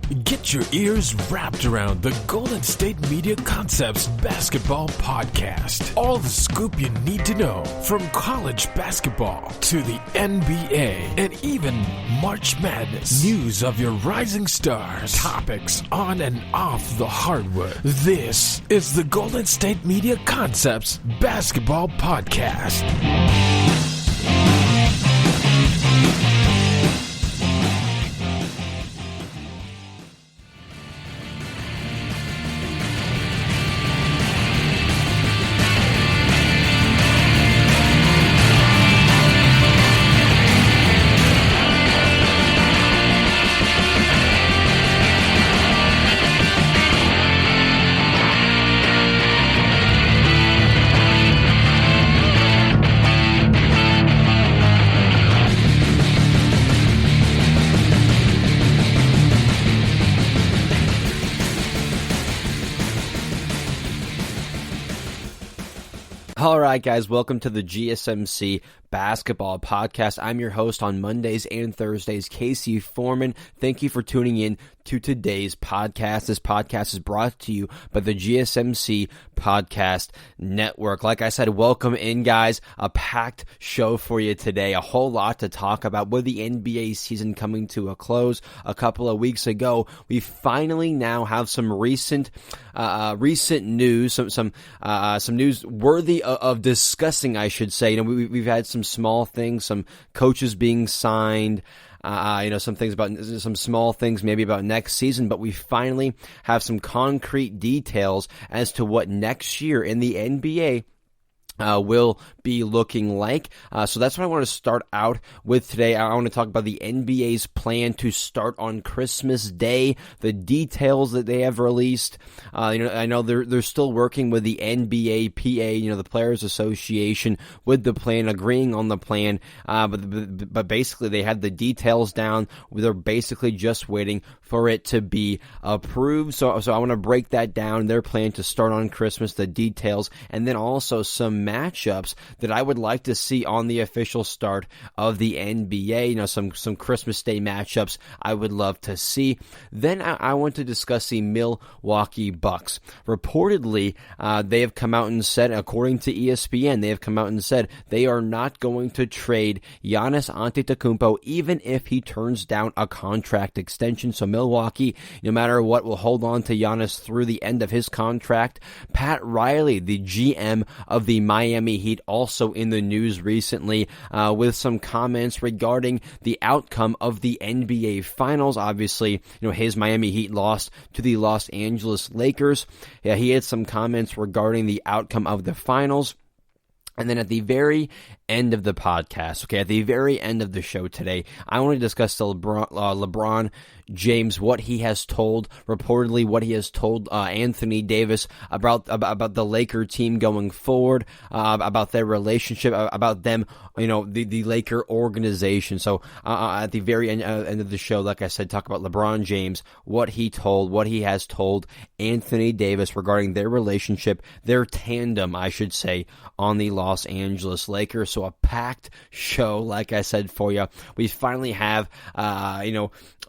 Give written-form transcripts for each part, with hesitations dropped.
Get your ears wrapped around the Golden State Media Concepts Basketball Podcast. All the scoop you need to know, from college basketball to the NBA and even March Madness. News of your rising stars. Topics on and off the hardwood. This is the Golden State Media Concepts Basketball Podcast. All right, guys, welcome to the GSMC Basketball Podcast. I'm your host on Mondays and Thursdays, Casey Foreman. Thank you for tuning in to today's podcast. This podcast is brought to you by the GSMC Podcast Network. Like I said, welcome in, guys. A packed show for you today. A whole lot to talk about with the NBA season coming to a close a couple of weeks ago. We finally now have some recent news, some news worthy of discussing, I should say. You know, we've had some small things, some coaches being signed, some things about some small things maybe about next season, but we finally have some concrete details as to what next year in the NBA will be looking like. So that's what I want to start out with today. I want to talk about the NBA's plan to start on Christmas Day, the details that they have released. I know they're still working with the NBAPA, the Players Association, with the plan, agreeing on the plan. But basically they had the details down. They're basically just waiting for it to be approved. So I want to break that down, their plan to start on Christmas, the details, and then also some matchups that I would like to see on the official start of the NBA. Some Christmas Day matchups I would love to see. Then I want to discuss the Milwaukee Bucks. Reportedly, they have come out and said, according to ESPN, they have come out and said they are not going to trade Giannis Antetokounmpo even if he turns down a contract extension. So Milwaukee, no matter what, will hold on to Giannis through the end of his contract. Pat Riley, the GM of the Miami Heat, also in the news recently with some comments regarding the outcome of the NBA Finals. Obviously, his Miami Heat lost to the Los Angeles Lakers. Yeah, he had some comments regarding the outcome of the Finals. And then at the very end of the podcast, at the very end of the show today, I want to discuss the LeBron James, what he has told, reportedly what he has told Anthony Davis about the Laker team going forward, about their relationship, about them, the Laker organization. So at the very end of the show, like I said, talk about LeBron James, what he has told Anthony Davis regarding their relationship, their tandem, I should say, on the Los Angeles Lakers. So a packed show, like I said, for you. We finally have,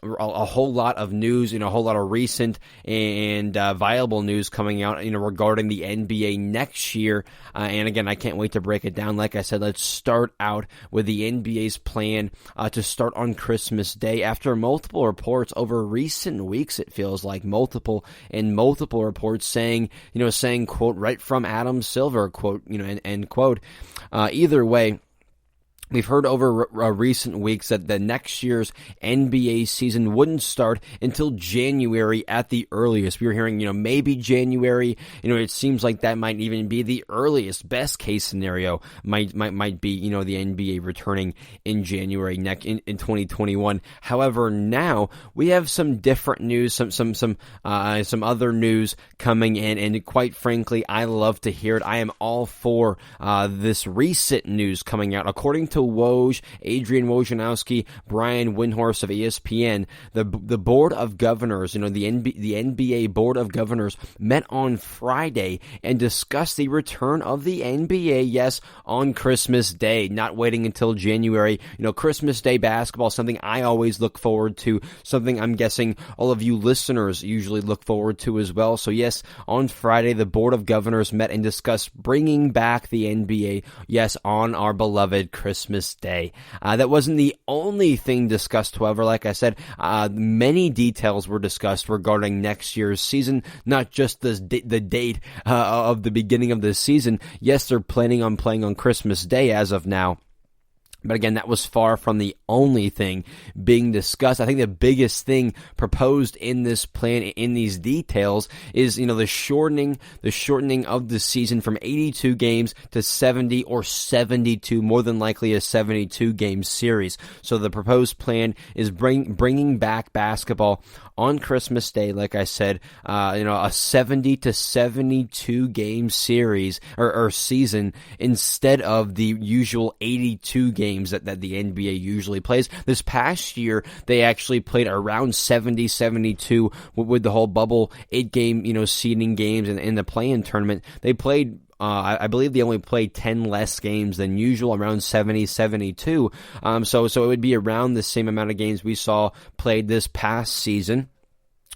a whole lot of news, a whole lot of recent and viable news coming out, regarding the NBA next year. And again, I can't wait to break it down. Like I said, let's start out with the NBA's plan to start on Christmas Day. After multiple reports over recent weeks, it feels like multiple reports saying, quote, right from Adam Silver, quote, end quote. Either way, we've heard over recent weeks that the next year's NBA season wouldn't start until January at the earliest. We were hearing, maybe January. It seems like that might even be the earliest. Best case scenario might be, the NBA returning in January in 2021. However, now we have some different news, some other news coming in, and quite frankly, I love to hear it. I am all for this recent news coming out. According to Woj, Adrian Wojnarowski, Brian Windhorst of ESPN, the Board of Governors, the NBA Board of Governors met on Friday and discussed the return of the NBA, yes, on Christmas Day, not waiting until January. Christmas Day basketball is something I always look forward to, something I'm guessing all of you listeners usually look forward to as well. So yes, on Friday, the Board of Governors met and discussed bringing back the NBA, yes, on our beloved Christmas Day. That wasn't the only thing discussed, however. Like I said, many details were discussed regarding next year's season, not just the date of the beginning of the season. Yes, they're planning on playing on Christmas Day as of now. But again, that was far from the only thing being discussed. I think the biggest thing proposed in this plan, in these details, is, the shortening of the season from 82 games to 70 or 72, more than likely a 72-game series. So the proposed plan is bringing back basketball on Christmas Day, like I said, a 70 to 72 game series or season instead of the usual 82 games that the NBA usually plays. This past year, they actually played around 70, 72 with the whole bubble 8-game, seeding games in the play-in tournament. They played I believe they only played 10 less games than usual, around 70, 72. So it would be around the same amount of games we saw played this past season.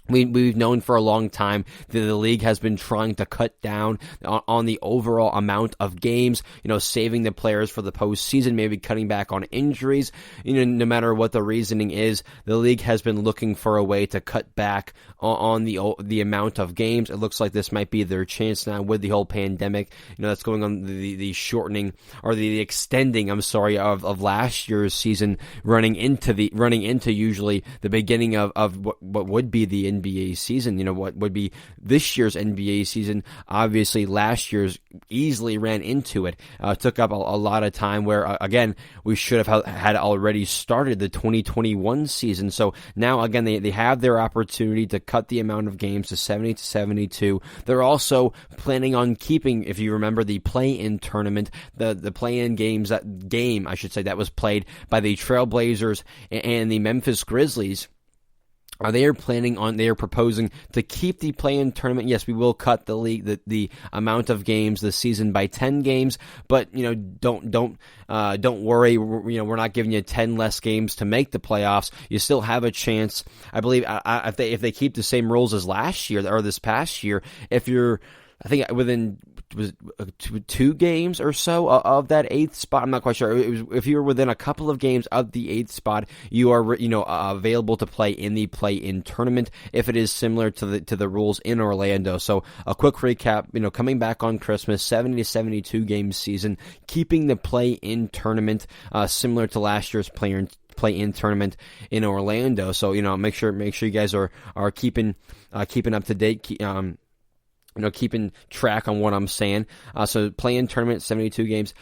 We've known for a long time that the league has been trying to cut down on the overall amount of games, saving the players for the postseason, maybe cutting back on injuries. No matter what the reasoning is, the league has been looking for a way to cut back on the amount of games. It looks like this might be their chance now with the whole pandemic, that's going on, the shortening or the extending, of last year's season running into usually the beginning of what would be the NBA season, what would be this year's NBA season. Obviously, last year's easily ran into it, took up a lot of time where, again, we should have had already started the 2021 season. So now, again, they have their opportunity to cut the amount of games to 70 to 72. They're also planning on keeping, if you remember, the play-in tournament, the play-in game, that was played by the Trailblazers and the Memphis Grizzlies. They are proposing to keep the play-in tournament. Yes, we will cut the amount of games this season by 10 games, but don't worry. We're not giving you 10 less games to make the playoffs. You still have a chance. I believe if they keep the same rules as last year or this past year, if you're, I think within two games or so of that 8th spot. I'm not quite sure. If you're within a couple of games of the 8th spot, you are available to play in the play-in tournament. If it is similar to the rules in Orlando. So a quick recap. Coming back on Christmas, 70 to 72 game season, keeping the play-in tournament similar to last year's play-in tournament in Orlando. So make sure you guys are keeping up to date. Keeping track on what I'm saying. So play-in tournament, 72 games.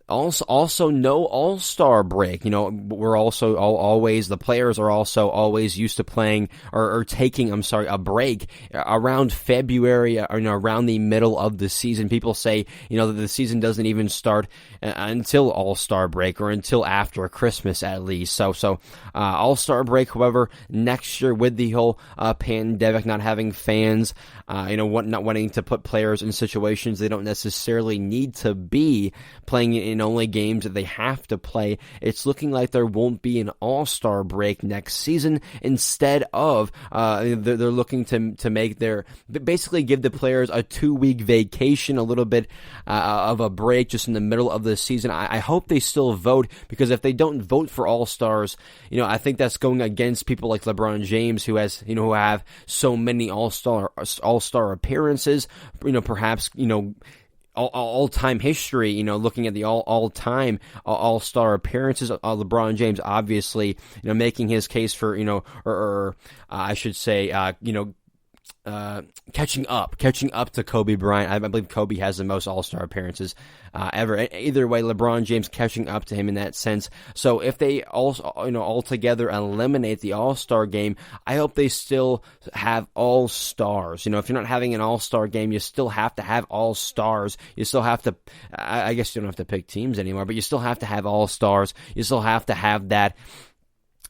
Also no All-Star break. We're also always, the players are also always used to playing or taking, a break around February, around the middle of the season. People say, that the season doesn't even start until All-Star break or until after Christmas at least. So All-Star break, however, next year with the whole pandemic, not having fans, not wanting to put players in situations they don't necessarily need to be playing in only games that they have to play. It's looking like there won't be an All-Star break next season. Instead of, they're looking to make basically give the players a 2-week vacation, a little bit of a break just in the middle of the season. I hope they still vote, because if they don't vote for All-Stars, I think that's going against people like LeBron James, who have so many All-Star appearances, perhaps, all-time history, looking at the all-time All-Star appearances, LeBron James obviously, making his case for, I should say, catching up to Kobe Bryant. I believe Kobe has the most All-Star appearances ever. Either way, LeBron James catching up to him in that sense. So if they also, altogether eliminate the All-Star game, I hope they still have All-Stars. If you're not having an All-Star game, you still have to have All-Stars. You still have to, I guess you don't have to pick teams anymore, but you still have to have All-Stars. You still have to have that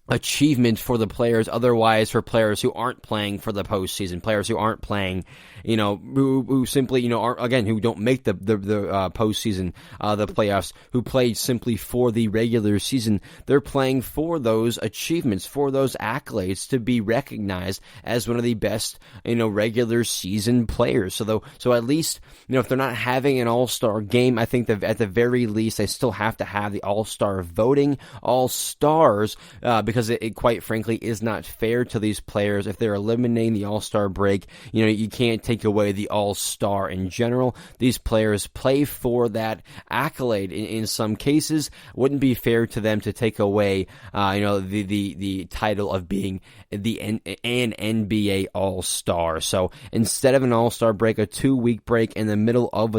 achievement for the players. Otherwise, for players who aren't playing for the postseason, players who aren't playing, who simply, aren't, again, who don't make the postseason, the playoffs, who played simply for the regular season, they're playing for those achievements, for those accolades, to be recognized as one of the best, regular season players. So at least, if they're not having an All-Star game, I think that at the very least, they still have to have the All-Star voting, All-Stars, because it quite frankly is not fair to these players if they're eliminating the All-Star break. You can't take away the All-Star in general. These players play for that accolade in some cases. Wouldn't be fair to them to take away, the title of being an NBA All-Star. So instead of an All-Star break, a 2-week break in the middle of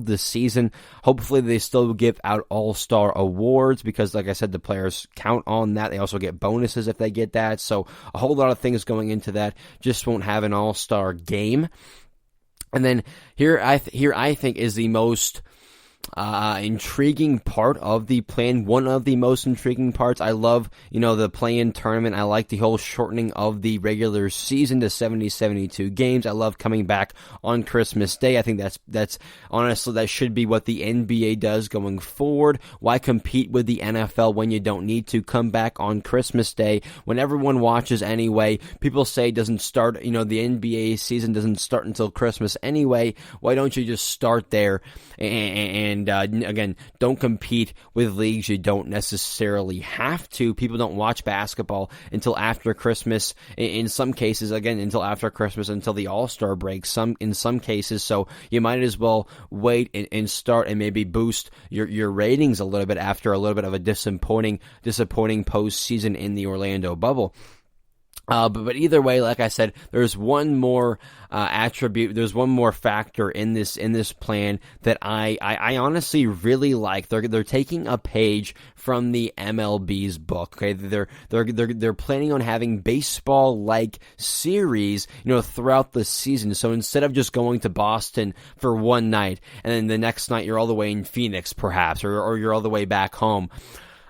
the season, hopefully they still give out All-Star awards because, like I said, the players count on that. They also get bonuses if they get that. So a whole lot of things going into that. Just won't have an All-Star game. And then here I think is the most intriguing part of the plan. One of the most intriguing parts. I love, the play-in tournament. I like the whole shortening of the regular season to 72 games. I love coming back on Christmas Day. I think that's honestly, that should be what the NBA does going forward. Why compete with the NFL when you don't need to? Come back on Christmas Day when everyone watches anyway. People say it doesn't start, the NBA season doesn't start until Christmas anyway. Why don't you just start there and again, don't compete with leagues you don't necessarily have to. People don't watch basketball until after Christmas. In some cases, again, until after Christmas, until the All-Star break. In some cases, so you might as well wait and start and maybe boost your ratings a little bit after a little bit of a disappointing postseason in the Orlando bubble. But either way, like I said, there's one more attribute, there's one more factor in this plan that I honestly really like. They're taking a page from the MLB's book. Okay, they're planning on having baseball-like series, throughout the season. So instead of just going to Boston for one night and then the next night you're all the way in Phoenix, perhaps, or you're all the way back home.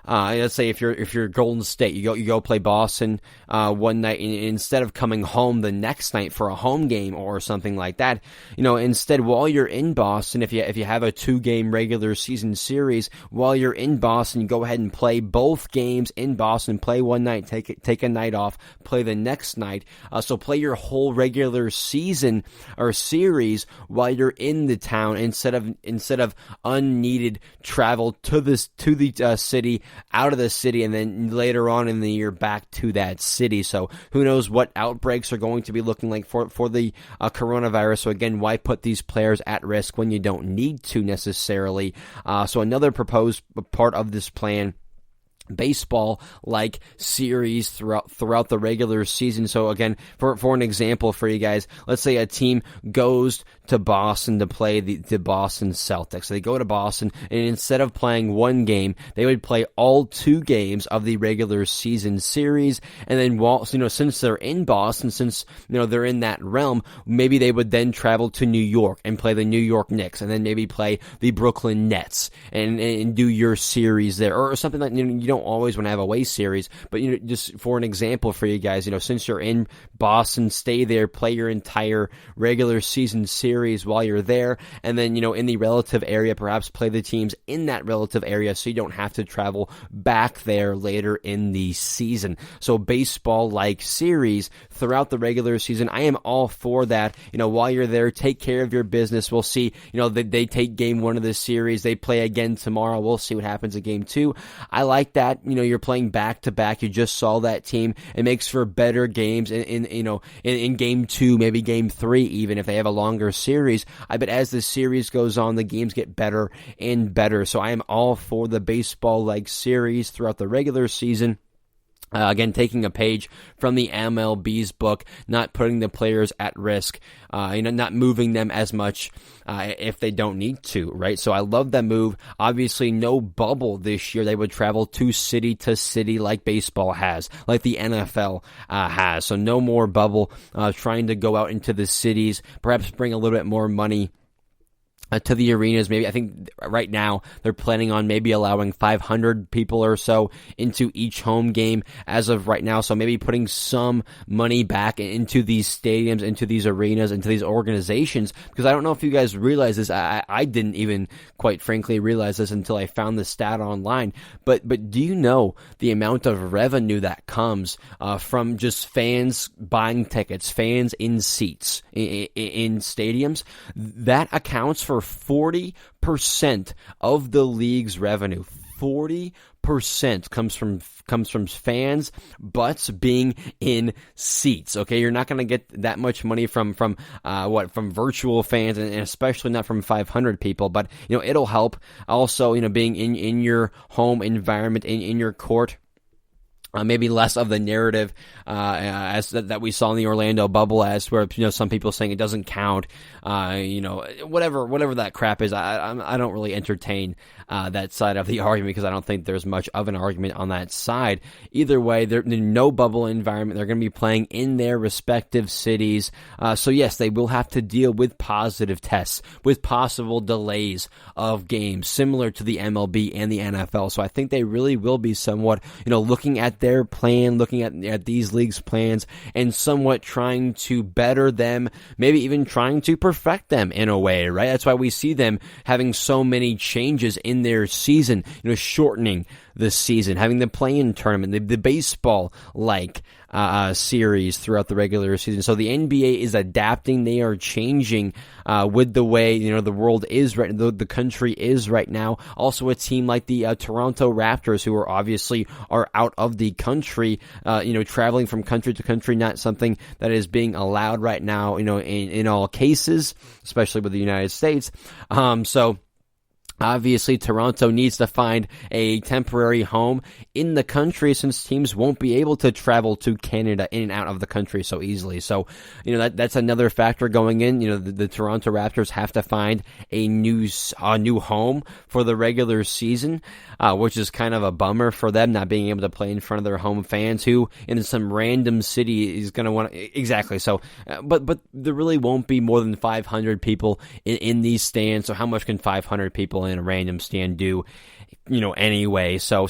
Let's say if you're Golden State, you go play Boston one night, and instead of coming home the next night for a home game or something like that, instead while you're in Boston, if you have a 2-game regular season series, while you're in Boston, you go ahead and play both games in Boston. Play one night, take a night off, play the next night. So play your whole regular season or series while you're in the town instead of unneeded travel to the city, out of the city, and then later on in the year back to that city. So who knows what outbreaks are going to be looking like for the coronavirus. So again, why put these players at risk when you don't need to necessarily? So another proposed part of this plan, baseball-like series throughout the regular season. So again, for an example for you guys, let's say a team goes to Boston to play the Boston Celtics. So they go to Boston, and instead of playing one game, they would play all 2 games of the regular season series. And then, since they're in Boston, since they're in that realm, maybe they would then travel to New York and play the New York Knicks, and then maybe play the Brooklyn Nets and do your series there, or something like you don't always want to have away series, but just for an example for you guys, since you're in Boston, stay there, play your entire regular season series while you're there, and then in the relative area, perhaps play the teams in that relative area so you don't have to travel back there later in the season. So baseball-like series throughout the regular season, I am all for that. While you're there, take care of your business. We'll see, they take game 1 of this series, they play again tomorrow. We'll see what happens at game 2. I like that. You're playing back to back. You just saw that team. It makes for better games in game 2, maybe game 3, even if they have a longer series. I bet as the series goes on, the games get better and better. So I am all for the baseball-like series throughout the regular season. Again, taking a page from the MLB's book, not putting the players at risk, not moving them as much if they don't need to, right? So I love that move. Obviously, no bubble this year. They would travel to city like baseball has, like the NFL has. So no more bubble, trying to go out into the cities, perhaps bring a little bit more money to the arenas. Maybe I think right now they're planning on maybe allowing 500 people or so into each home game as of right now. So maybe putting some money back into these stadiums, into these arenas, into these organizations. Because I don't know if you guys realize this. I didn't even, quite frankly, realize this until I found the stat online. But do you know the amount of revenue that comes from just fans buying tickets, fans in seats in stadiums? That accounts for 40% of the league's revenue. 40% comes from fans, butts being in seats. Okay, you're not going to get that much money from virtual fans, and especially not from 500 people. But it'll help. Also, being in your home environment, in your court. Maybe less of the narrative as that we saw in the Orlando bubble, as where some people saying it doesn't count, whatever that crap is. I don't really entertain that side of the argument, because I don't think there's much of an argument on that side. Either way, they're no bubble environment. They're going to be playing in their respective cities. So yes, they will have to deal with positive tests, with possible delays of games, similar to the MLB and the NFL. So I think they really will be somewhat, looking at their plan, looking at these leagues' plans, and somewhat trying to better them, maybe even trying to perfect them in a way, right? That's why we see them having so many changes in their season, shortening the season, having the play-in tournament, the baseball-like series throughout the regular season. So the NBA is adapting. They are changing with the way the world is right, the country is right now. Also, a team like the Toronto Raptors, who are obviously out of the country, traveling from country to country, not something that is being allowed right now. In all cases, especially with the United States. So. Obviously, Toronto needs to find a temporary home in the country, since teams won't be able to travel to Canada in and out of the country so easily. So, that's another factor going in. The Toronto Raptors have to find a new home for the regular season, which is kind of a bummer for them, not being able to play in front of their home fans, who in some random city is going to want to. Exactly. So, but there really won't be more than 500 people in these stands. So how much can 500 people in a random stand do, anyway? So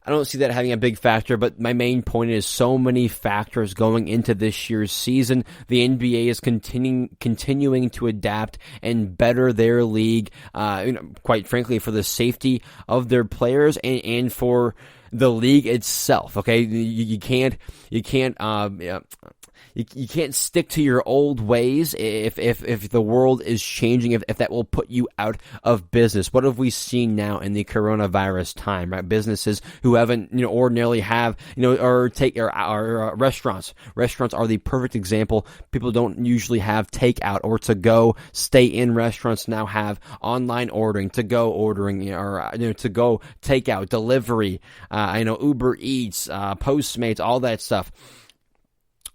I don't see that having a big factor, but my main point is so many factors going into this year's season. The NBA is continuing to adapt and better their league, quite frankly, for the safety of their players and for the league itself. Okay, you can't stick to your old ways if the world is changing, if that will put you out of business. What have we seen now in the coronavirus time, right? Businesses who haven't, ordinarily have, or restaurants. Restaurants are the perfect example. People don't usually have takeout or to go. Stay in restaurants now have online ordering, to go ordering, or to go takeout, delivery. Uber Eats, Postmates, all that stuff.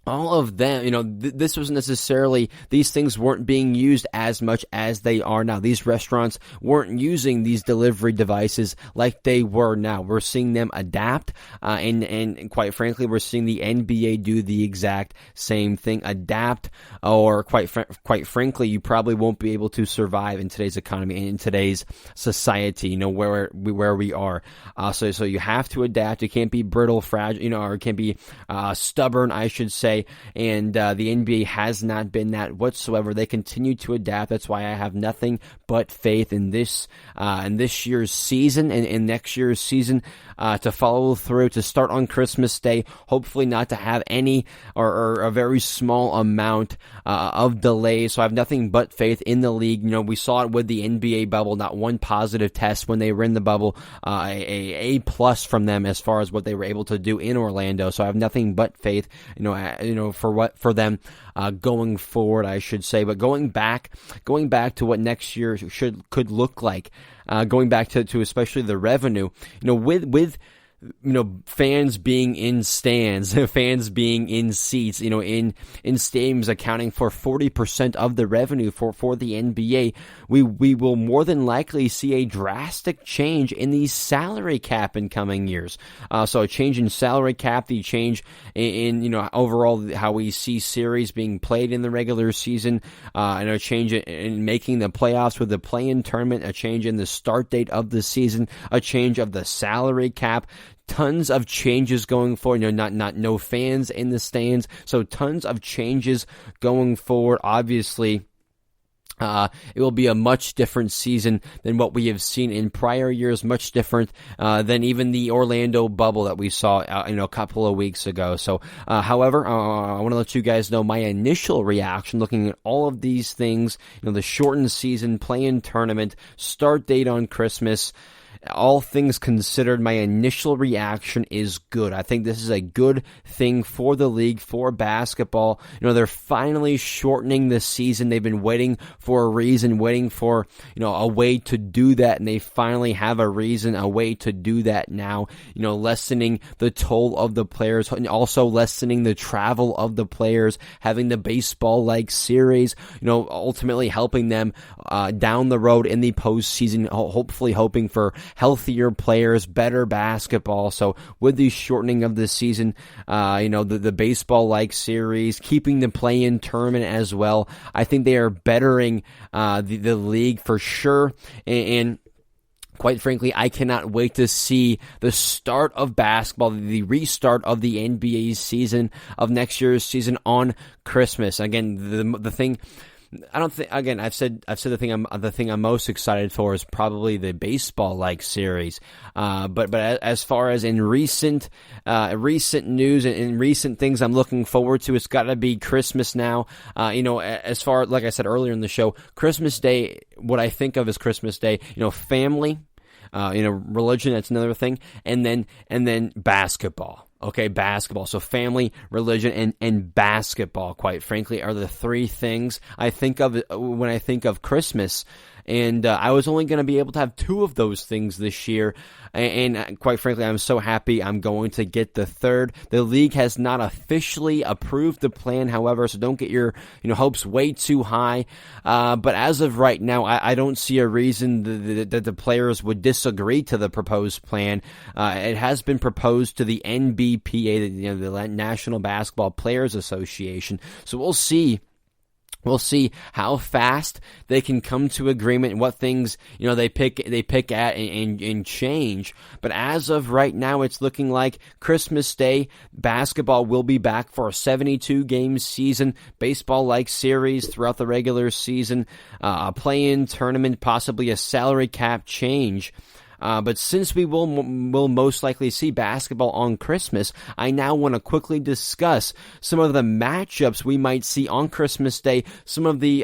All of them, this was necessarily, these things weren't being used as much as they are now. These restaurants weren't using these delivery devices like they were now. We're seeing them adapt, and quite frankly, we're seeing the NBA do the exact same thing, adapt, or quite frankly, you probably won't be able to survive in today's economy and in today's society, where we are. So you have to adapt. You can't be brittle, fragile, or it can't be stubborn, I should say. And the NBA has not been that whatsoever. They continue to adapt. That's why I have nothing but faith in this year's season and next year's season to follow through, to start on Christmas Day. Hopefully not to have any or a very small amount of delays. So I have nothing but faith in the league. We saw it with the NBA bubble. Not one positive test when they were in the bubble. A plus from them as far as what they were able to do in Orlando. So I have nothing but faith. For them going forward, I should say. But going back to what next year could look like, going back to especially the revenue, with fans being in stands, fans being in seats, in stadiums accounting for 40% of the revenue for the NBA, we will more than likely see a drastic change in the salary cap in coming years. So a change in salary cap, the change in overall how we see series being played in the regular season, and a change in making the playoffs with the play-in tournament, a change in the start date of the season, a change of the salary cap. Tons of changes going forward. No fans in the stands, so tons of changes going forward. Obviously, it will be a much different season than what we have seen in prior years, much different than even the Orlando bubble that we saw a couple of weeks ago. So, however, I want to let you guys know my initial reaction looking at all of these things, the shortened season, play-in tournament, start date on Christmas. All things considered, my initial reaction is good. I think this is a good thing for the league, for basketball. They're finally shortening the season. They've been waiting for a reason, waiting for, a way to do that, and they finally have a reason, a way to do that now. Lessening the toll of the players, and also lessening the travel of the players, having the baseball-like series, ultimately helping them down the road in the postseason, hopefully hoping for healthier players, better basketball. So with the shortening of the season, the baseball-like series, keeping the play-in tournament as well, I think they are bettering the league for sure. And quite frankly, I cannot wait to see the start of basketball, the restart of the NBA season, of next year's season on Christmas. Again, the thing. I don't think. Again, I've said the thing I'm most excited for is probably the baseball-like series. But as far as in recent news and in recent things I'm looking forward to, it's got to be Christmas now. As far, like I said earlier in the show, Christmas Day. What I think of as Christmas Day, family, religion. That's another thing, and then basketball. Okay, basketball. So family, religion, and basketball, quite frankly, are the three things I think of when I think of Christmas. And I was only going to be able to have two of those things this year. And quite frankly, I'm so happy I'm going to get the third. The league has not officially approved the plan, however, so don't get your hopes way too high. But as of right now, I don't see a reason that the players would disagree to the proposed plan. It has been proposed to the NBPA, the National Basketball Players Association. So we'll see. We'll see how fast they can come to agreement and what things they pick at and change. But as of right now, it's looking like Christmas Day basketball will be back for a 72-game season, baseball-like series throughout the regular season, a play-in tournament, possibly a salary cap change. But since we will most likely see basketball on Christmas, I now want to quickly discuss some of the matchups we might see on Christmas Day, some of the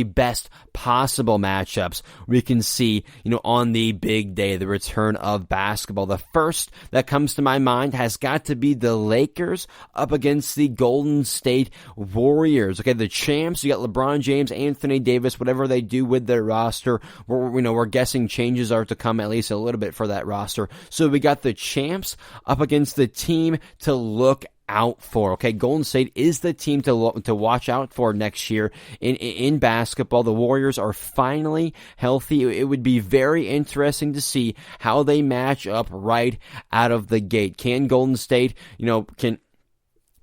best possible matchups we can see, on the big day, the return of basketball. The first that comes to my mind has got to be the Lakers up against the Golden State Warriors. Okay, the champs, you got LeBron James, Anthony Davis, whatever they do with their roster, we're guessing changes are to come at least a little bit for that roster. So we got the champs up against the team to look out for. Okay, Golden State is the team to watch out for next year in basketball. The Warriors are finally healthy. It would be very interesting to see how they match up right out of the gate. Can Golden State, can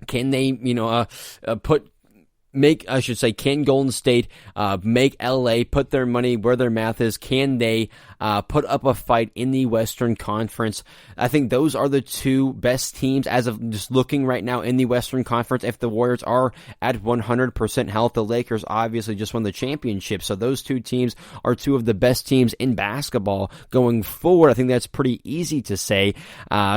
they, can Golden State make LA put their money where their mouth is? Can they put up a fight in the Western Conference? I think those are the two best teams as of just looking right now in the Western Conference. If the Warriors are at 100% health, the Lakers obviously just won the championship. So those two teams are two of the best teams in basketball going forward. I think that's pretty easy to say.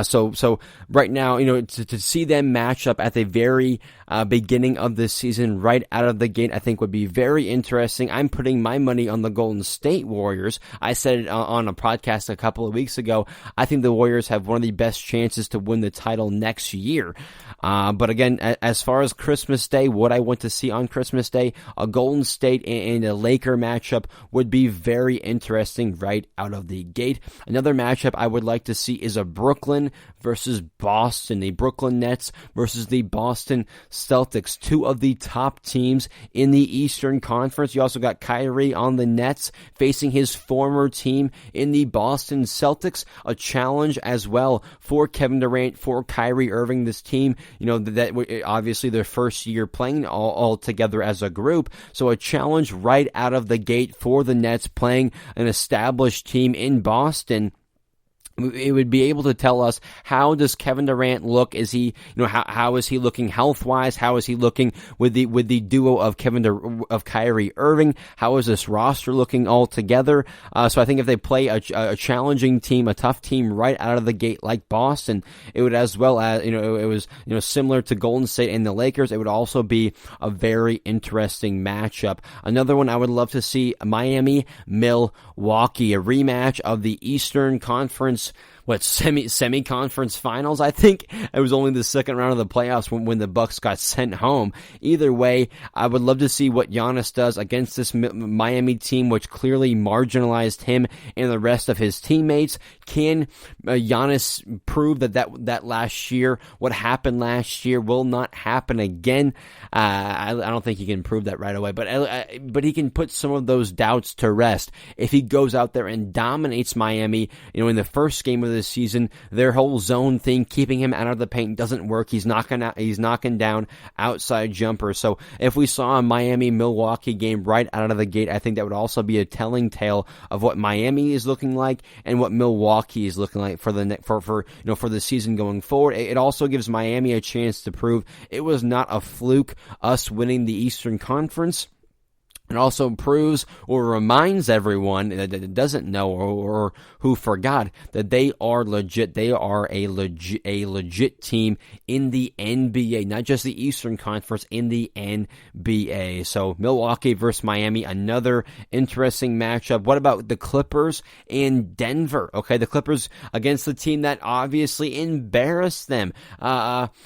So right now, to see them match up at the very beginning of this season, right out of the gate, I think would be very interesting. I'm putting my money on the Golden State Warriors. I said it on a podcast a couple of weeks ago. I think the Warriors have one of the best chances to win the title next year. But again, as far as Christmas Day, what I want to see on Christmas Day, a Golden State and a Laker matchup would be very interesting right out of the gate. Another matchup I would like to see is a Brooklyn versus Boston, the Brooklyn Nets versus the Boston Celtics, two of the top teams in the Eastern Conference. You also got Kyrie on the Nets facing his former team in the Boston Celtics, a challenge as well for Kevin Durant, for Kyrie Irving, this team, that obviously their first year playing all together as a group, so a challenge right out of the gate for the Nets playing an established team in Boston. It would be able to tell us, how does Kevin Durant look? Is he, how is he looking health-wise? How is he looking with the duo of Kyrie Irving? How is this roster looking all together? So I think if they play a challenging team, a tough team right out of the gate like Boston, it would, as well as, it was, similar to Golden State and the Lakers, it would also be a very interesting matchup. Another one I would love to see, Miami, Milwaukee, a rematch of the Eastern Conference semi-conference finals. I think it was only the second round of the playoffs when the Bucks got sent home. Either way, I would love to see what Giannis does against this Miami team, which clearly marginalized him and the rest of his teammates. Can Giannis prove that last year, what happened last year, will not happen again? I don't think he can prove that right away, but he can put some of those doubts to rest if he goes out there and dominates Miami. In the first game of the season, their whole zone thing, keeping him out of the paint, doesn't work. He's knocking down outside jumpers. So if we saw a Miami-Milwaukee game right out of the gate, I think that would also be a telling tale of what Miami is looking like and what Milwaukee is looking like for the season going forward. It also gives Miami a chance to prove it was not a fluke, us winning the Eastern Conference. It also proves or reminds everyone that doesn't know or who forgot that they are legit. They are a legit team in the NBA, not just the Eastern Conference, in the NBA. So Milwaukee versus Miami, another interesting matchup. What about the Clippers and Denver? Okay, the Clippers against the team that obviously embarrassed them,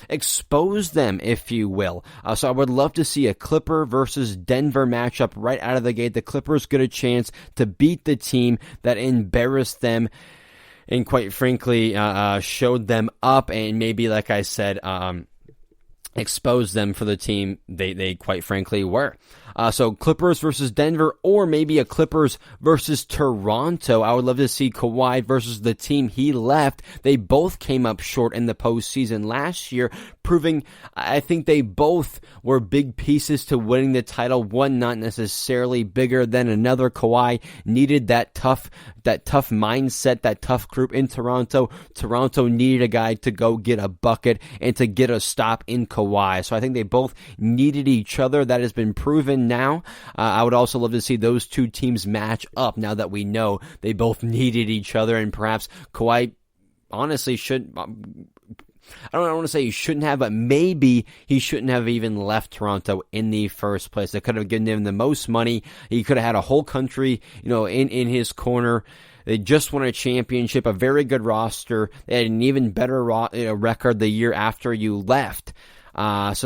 exposed them, if you will. So I would love to see a Clipper versus Denver matchup right out of the gate. The Clippers get a chance to beat the team that embarrassed them and, quite frankly, showed them up and maybe, like I said, exposed them for the team they quite frankly were. So Clippers versus Denver, or maybe a Clippers versus Toronto. I would love to see Kawhi versus the team he left. They both came up short in the postseason last year, proving I think they both were big pieces to winning the title. One not necessarily bigger than another. Kawhi needed that tough mindset, that tough group in Toronto. Toronto needed a guy to go get a bucket and to get a stop in Kawhi. So I think they both needed each other. That has been proven now. I would also love to see those two teams match up now that we know they both needed each other, and perhaps Kawhi honestly should... I don't want to say he shouldn't have, but maybe he shouldn't have even left Toronto in the first place. They could have given him the most money. He could have had a whole country, in his corner. They just won a championship, a very good roster. They had an even better record the year after you left. So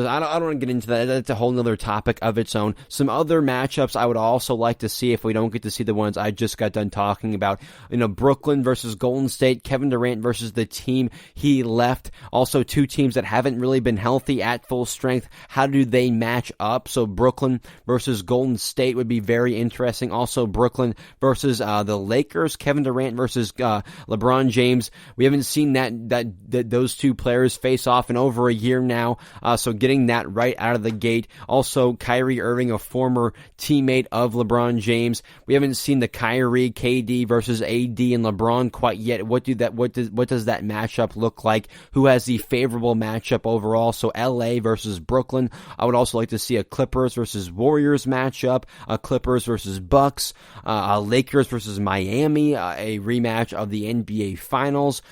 I don't want to get into that. That's a whole nother topic of its own. Some other matchups I would also like to see if we don't get to see the ones I just got done talking about. Brooklyn versus Golden State, Kevin Durant versus the team he left. Also two teams that haven't really been healthy at full strength. How do they match up? So Brooklyn versus Golden State would be very interesting. Also Brooklyn versus the Lakers, Kevin Durant versus LeBron James. We haven't seen that those two players face off in over a year now. So getting that right out of the gate. Also, Kyrie Irving, a former teammate of LeBron James. We haven't seen the Kyrie, KD versus AD and LeBron quite yet. What does that matchup look like? Who has the favorable matchup overall? So LA versus Brooklyn. I would also like to see a Clippers versus Warriors matchup, a Clippers versus Bucks, a Lakers versus Miami, a rematch of the NBA Finals.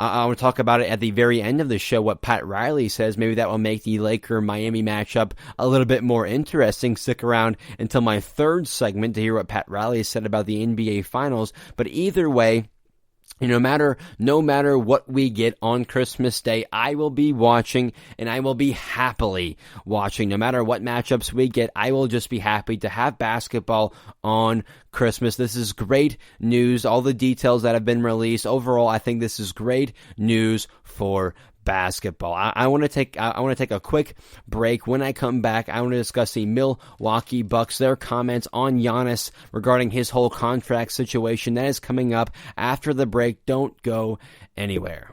I want to talk about it at the very end of the show, what Pat Riley says. Maybe that will make the Laker-Miami matchup a little bit more interesting. Stick around until my third segment to hear what Pat Riley said about the NBA Finals. But either way, No matter what we get on Christmas Day, I will be watching, and I will be happily watching. No matter what matchups we get, I will just be happy to have basketball on Christmas. This is great news. All the details that have been released. Overall, I think this is great news for basketball. I want to take a quick break. When I come back, I want to discuss the Milwaukee Bucks, their comments on Giannis regarding his whole contract situation. That is coming up after the break. Don't go anywhere.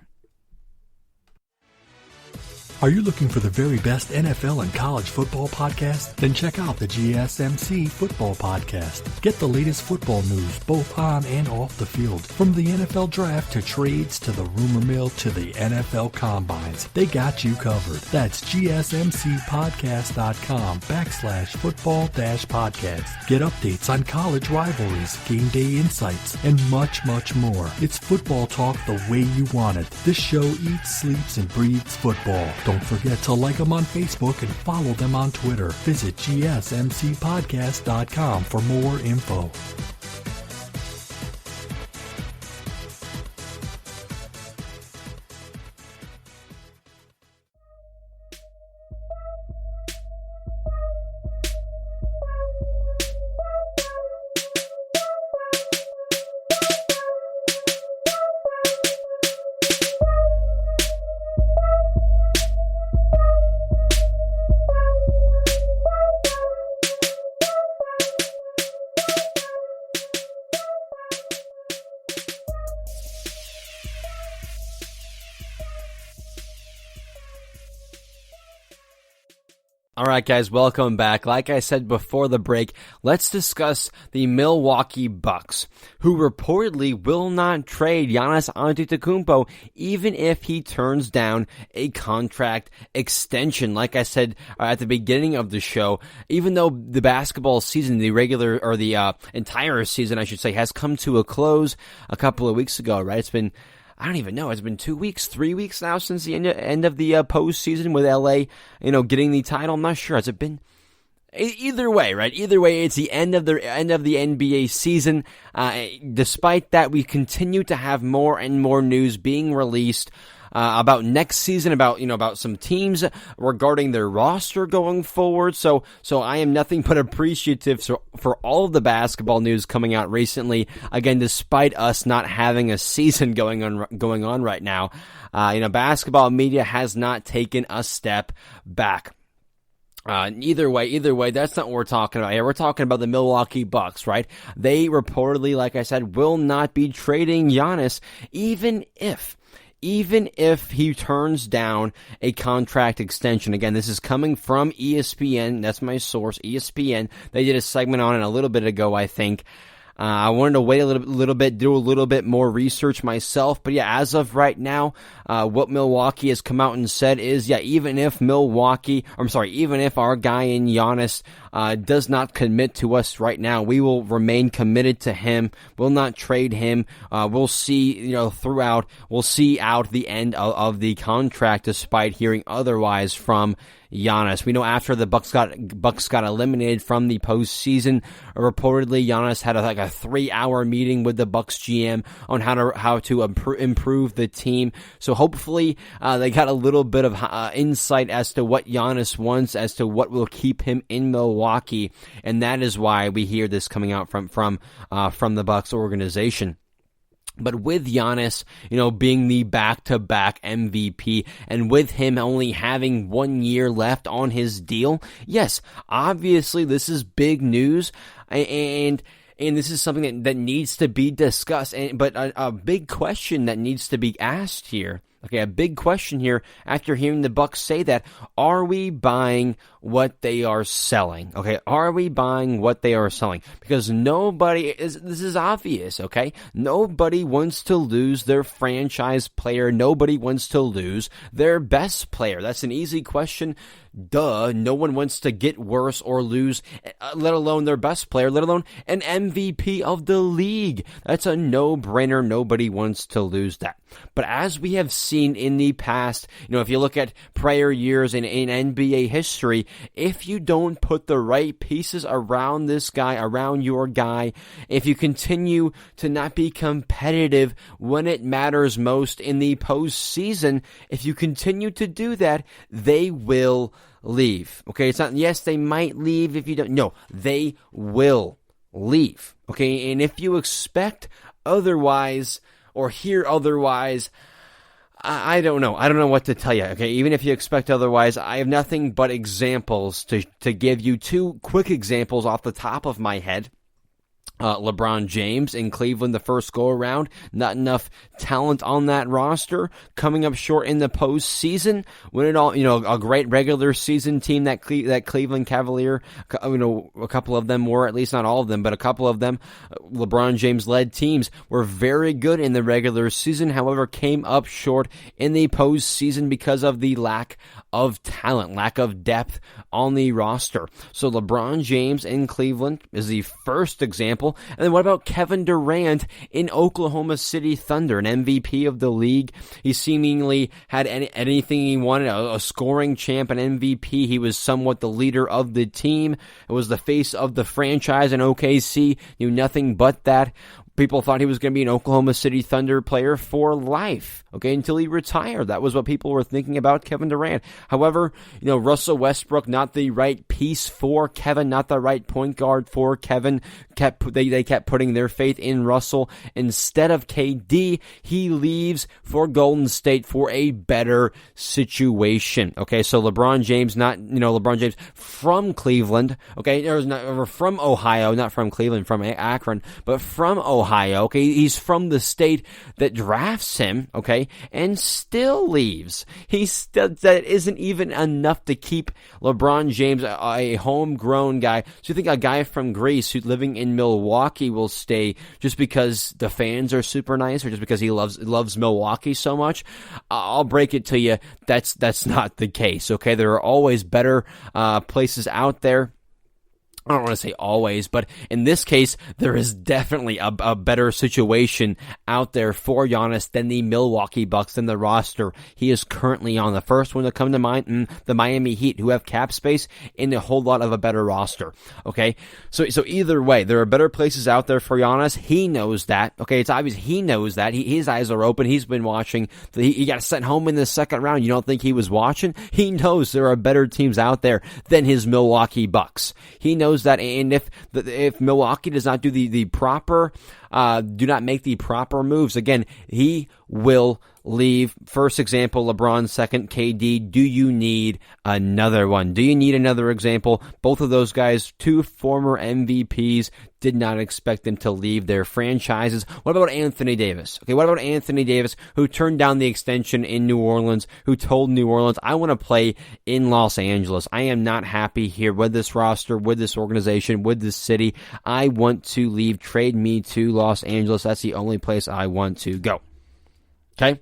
Are you looking for the very best NFL and college football podcast? Then check out the GSMC Football Podcast. Get the latest football news both on and off the field. From the NFL Draft to trades to the rumor mill to the NFL Combines, they got you covered. That's GSMCpodcast.com/football-podcast. Get updates on college rivalries, game day insights, and much, much more. It's football talk the way you want it. This show eats, sleeps, and breathes football. Don't forget to like them on Facebook and follow them on Twitter. Visit GSMCpodcast.com for more info. All right, guys, welcome back. Like I said before the break, let's discuss the Milwaukee Bucks, who reportedly will not trade Giannis Antetokounmpo even if he turns down a contract extension. Like I said at the beginning of the show, even though the basketball season, the regular or the entire season, I should say, has come to a close a couple of weeks ago, right? It's been, I don't even know. It's been 2 weeks, 3 weeks now since the end of the postseason with LA, getting the title. I'm not sure. Has it been? Either way, right? Either way, it's the end of the NBA season. Despite that, we continue to have more and more news being released about next season, about some teams regarding their roster going forward. So I am nothing but appreciative for all of the basketball news coming out recently. Again, despite us not having a season going on right now, basketball media has not taken a step back. Either way, that's not what we're talking about here. We're talking about the Milwaukee Bucks, right? They reportedly, like I said, will not be trading Giannis, even if he turns down a contract extension. Again, this is coming from ESPN. That's my source, ESPN. They did a segment on it a little bit ago, I think. I wanted to wait a little bit, do a little bit more research myself. But yeah, as of right now, what Milwaukee has come out and said is, even if our guy in Giannis does not commit to us right now, we will remain committed to him. We'll not trade him. We'll see, we'll see out the end of the contract, despite hearing otherwise from Giannis. We know after the Bucks got eliminated from the postseason, reportedly Giannis had a 3-hour meeting with the Bucks GM on how to improve the team. So hopefully they got a little bit of insight as to what Giannis wants, as to what will keep him in Milwaukee, and that is why we hear this coming out from the Bucks organization. But with Giannis, being the back-to-back MVP, and with him only having 1 year left on his deal, yes, obviously this is big news, and this is something that needs to be discussed. But a big question that needs to be asked here. Okay, a big question here after hearing the Bucks say that: are we buying what they are selling? Okay, are we buying what they are selling? Because this is obvious, okay? Nobody wants to lose their franchise player. Nobody wants to lose their best player. That's an easy question. Duh, no one wants to get worse or lose, let alone their best player, let alone an MVP of the league. That's a no-brainer. Nobody wants to lose that. But as we have seen in the past, if you look at prior years in NBA history, if you don't put the right pieces around this guy, around your guy, if you continue to not be competitive when it matters most in the postseason, if you continue to do that, they will leave. Okay, it's not, yes, they might leave if you don't. No, they will leave. Okay, and if you expect otherwise or hear otherwise, I don't know. I don't know what to tell you. Okay, even if you expect otherwise, I have nothing but examples to give you. Two quick examples off the top of my head. LeBron James in Cleveland the first go-around. Not enough talent on that roster. Coming up short in the postseason. When it all, a great regular season team, that Cleveland Cavalier, a couple of them were, at least not all of them, but a couple of them, LeBron James-led teams were very good in the regular season, however, came up short in the postseason because of the lack of talent, lack of depth on the roster. So LeBron James in Cleveland is the first example. And then what about Kevin Durant in Oklahoma City Thunder, an MVP of the league? He seemingly had anything he wanted, a scoring champ, an MVP. He was somewhat the leader of the team. It was the face of the franchise, and OKC knew nothing but that. People thought he was going to be an Oklahoma City Thunder player for life, okay, until he retired. That was what people were thinking about Kevin Durant. However, Russell Westbrook, not the right piece for Kevin, not the right point guard for Kevin. They kept putting their faith in Russell instead of KD. He leaves for Golden State for a better situation. Okay, so LeBron James, LeBron James from Cleveland, okay, or from Ohio, not from Cleveland, from Akron, but from Ohio. Okay, he's from the state that drafts him, okay, and still leaves. That isn't even enough to keep LeBron James a homegrown guy. So you think a guy from Greece who's living in Milwaukee will stay just because the fans are super nice, or just because he loves Milwaukee so much? I'll break it to you, that's not the case. Okay, there are always better places out there. I don't want to say always, but in this case, there is definitely a better situation out there for Giannis than the Milwaukee Bucks, than the roster he is currently on. The first one to come to mind, the Miami Heat, who have cap space and a whole lot of a better roster. Okay, so either way, there are better places out there for Giannis. He knows that. Okay, it's obvious he knows that. His eyes are open. He's been watching. He got sent home in the second round. You don't think he was watching? He knows there are better teams out there than his Milwaukee Bucks. He knows that, and if Milwaukee does not do the proper, do not make the proper moves, again, he will leave. First example, LeBron. Second, KD. Do you need another one? Do you need another example? Both of those guys, two former MVPs, did not expect them to leave their franchises. What about Anthony Davis? Okay, what about Anthony Davis, who turned down the extension in New Orleans, who told New Orleans, I want to play in Los Angeles. I am not happy here with this roster, with this organization, with this city. I want to leave. Trade me to Los Angeles. That's the only place I want to go. Okay?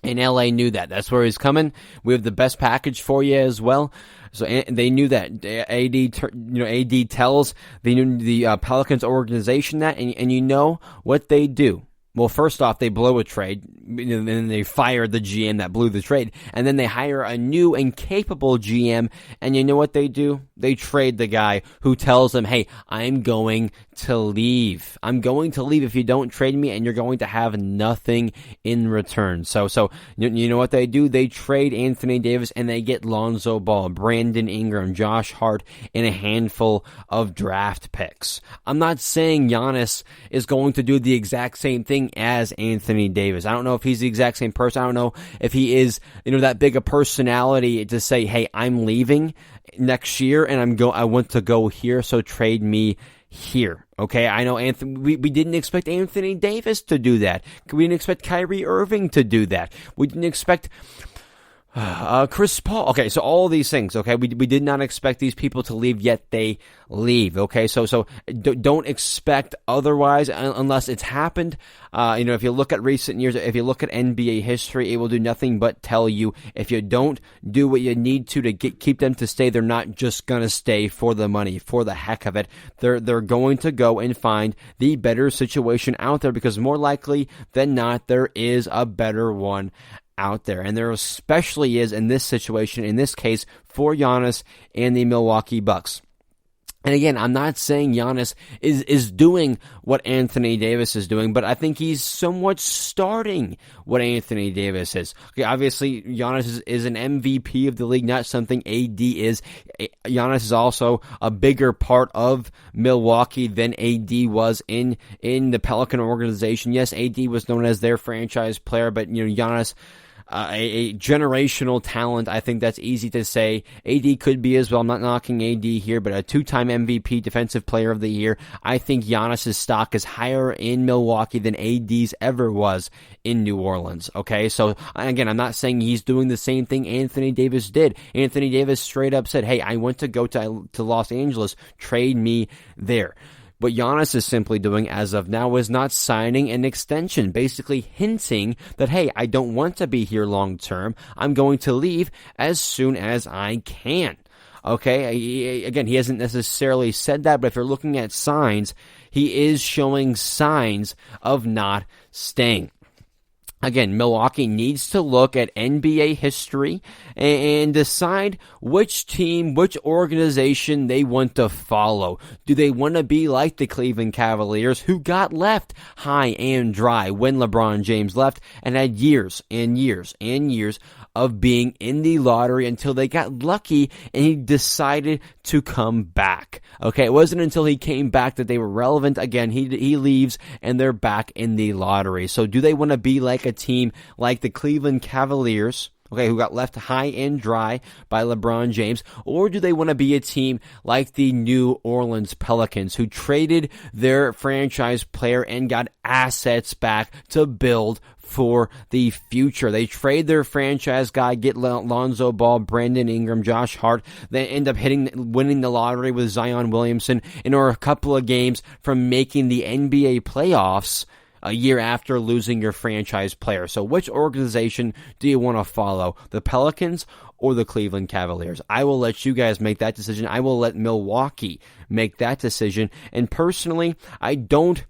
And LA knew that. That's where he's coming. We have the best package for you as well. So they knew that. AD tells the Pelicans organization that, and you know what they do. Well, first off, they blow a trade, and then they fire the GM that blew the trade, and then they hire a new and capable GM, and you know what they do? They trade the guy who tells them, hey, I'm going to leave. I'm going to leave if you don't trade me, and you're going to have nothing in return. So you know what they do? They trade Anthony Davis, and they get Lonzo Ball, Brandon Ingram, Josh Hart, and a handful of draft picks. I'm not saying Giannis is going to do the exact same thing as Anthony Davis. I don't know if he's the exact same person. I don't know if he is, that big a personality to say, hey, I'm leaving next year and I want to go here, so trade me here. Okay, I know we didn't expect Anthony Davis to do that. We didn't expect Kyrie Irving to do that. We didn't expect Chris Paul. Okay, so all these things, okay, we did not expect these people to leave, yet they leave. Okay, so don't expect otherwise unless it's happened. If you look at recent years, if you look at NBA history, it will do nothing but tell you if you don't do what you need to keep them to stay, they're not just gonna stay for the money, for the heck of it. They're going to go and find the better situation out there, because more likely than not, there is a better one out there, and there especially is in this situation, in this case, for Giannis and the Milwaukee Bucks. And again, I'm not saying Giannis is doing what Anthony Davis is doing, but I think he's somewhat starting what Anthony Davis is. Okay, obviously, Giannis is an MVP of the league, not something AD is. Giannis is also a bigger part of Milwaukee than AD was in the Pelican organization. Yes, AD was known as their franchise player, but Giannis, a generational talent. I think that's easy to say. AD could be as well. I'm not knocking AD here, but a two-time MVP, Defensive Player of the Year. I think Giannis' stock is higher in Milwaukee than AD's ever was in New Orleans. Okay, so again, I'm not saying he's doing the same thing Anthony Davis did. Anthony Davis straight up said, hey, I want to go to Los Angeles. Trade me there. What Giannis is simply doing as of now is not signing an extension, basically hinting that, hey, I don't want to be here long term. I'm going to leave as soon as I can. Okay, again, he hasn't necessarily said that, but if you're looking at signs, he is showing signs of not staying. Again, Milwaukee needs to look at NBA history and decide which team, which organization they want to follow. Do they want to be like the Cleveland Cavaliers, who got left high and dry when LeBron James left and had years and years and years of being in the lottery until they got lucky and he decided to come back? Okay, it wasn't until he came back that they were relevant again. He leaves and they're back in the lottery. So do they want to be like a team like the Cleveland Cavaliers, okay, who got left high and dry by LeBron James, or do they want to be a team like the New Orleans Pelicans, who traded their franchise player and got assets back to build for the future? They trade their franchise guy, get Lonzo Ball, Brandon Ingram, Josh Hart. They end up winning the lottery with Zion Williamson, and are a couple of games from making the NBA playoffs a year after losing your franchise player. So which organization do you want to follow? The Pelicans or the Cleveland Cavaliers? I will let you guys make that decision. I will let Milwaukee make that decision. And personally, I don't